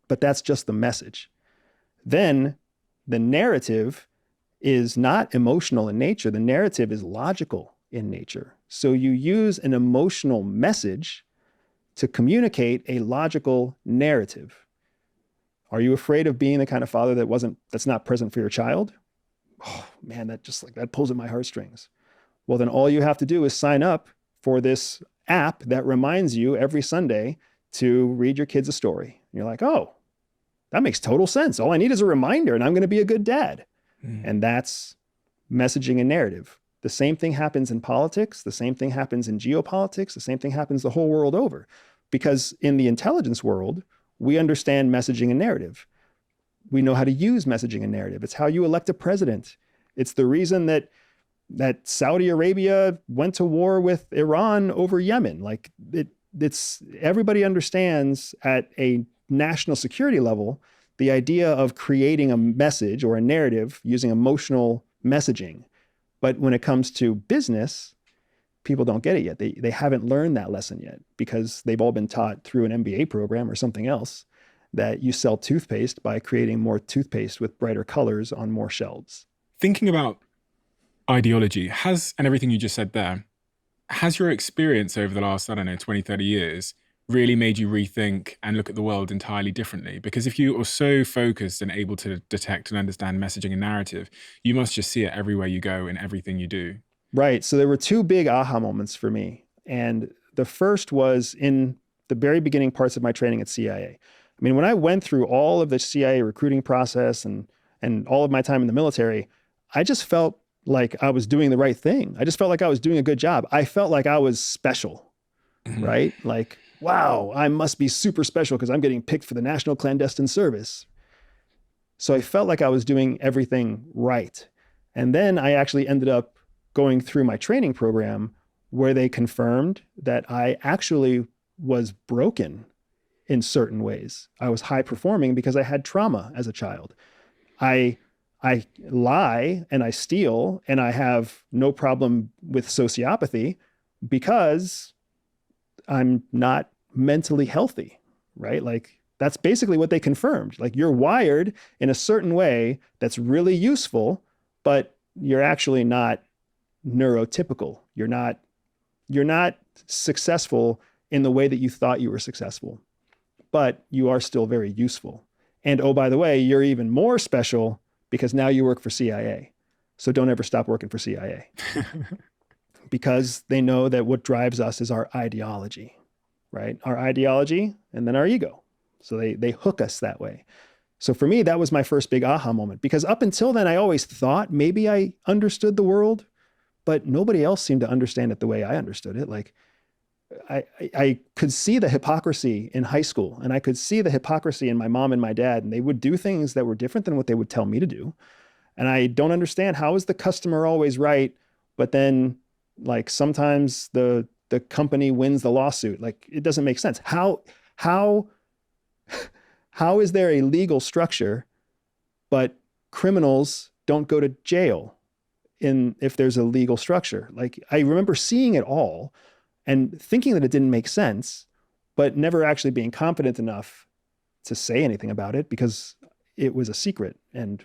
but that's just the message. Then the narrative is not emotional in nature. The narrative is logical in nature. So you use an emotional message to communicate a logical narrative. Are you afraid of being the kind of father that's not present for your child? Oh man, that pulls at my heartstrings. Well, then all you have to do is sign up for this app that reminds you every Sunday to read your kids a story. And you're like, oh, that makes total sense. All I need is a reminder and I'm going to be a good dad. And that's messaging and narrative. The same thing happens in politics. The same thing happens in geopolitics. The same thing happens the whole world over. Because in the intelligence world, we understand messaging and narrative. We know how to use messaging and narrative. It's how you elect a president. It's the reason that Saudi Arabia went to war with Iran over Yemen. Like it's everybody understands at a national security level the idea of creating a message or a narrative using emotional messaging. But when it comes to business, people don't get it yet. They haven't learned that lesson yet because they've all been taught through an MBA program or something else that you sell toothpaste by creating more toothpaste with brighter colors on more shelves. Thinking about ideology and everything you just said there, has your experience over the last, I don't know, 20, 30 years really made you rethink and look at the world entirely differently? Because if you are so focused and able to detect and understand messaging and narrative, you must just see it everywhere you go in everything you do. Right. So there were two big aha moments for me. And the first was in the very beginning parts of my training at CIA. I mean, when I went through all of the CIA recruiting process and all of my time in the military, I just felt like I was doing the right thing. I just felt like I was doing a good job. I felt like I was special, right? Like, wow, I must be super special because I'm getting picked for the National Clandestine Service. So I felt like I was doing everything right. And then I actually ended up going through my training program where they confirmed that I actually was broken in certain ways. I was high performing because I had trauma as a child. I lie and I steal and I have no problem with sociopathy because I'm not mentally healthy, right? Like that's basically what they confirmed. Like you're wired in a certain way that's really useful, but you're actually not neurotypical. You're not successful in the way that you thought you were successful, but you are still very useful. And oh, by the way, you're even more special because now you work for CIA. So don't ever stop working for CIA because they know that what drives us is our ideology, right? Our ideology and then our ego. So they hook us that way. So for me, that was my first big aha moment because up until then, I always thought maybe I understood the world, but nobody else seemed to understand it the way I understood it. Like I could see the hypocrisy in high school and I could see the hypocrisy in my mom and my dad, and they would do things that were different than what they would tell me to do. And I don't understand, how is the customer always right? But then like sometimes the company wins the lawsuit. Like it doesn't make sense. How is there a legal structure, but criminals don't go to jail if there's a legal structure? Like I remember seeing it all and thinking that it didn't make sense, but never actually being confident enough to say anything about it because it was a secret and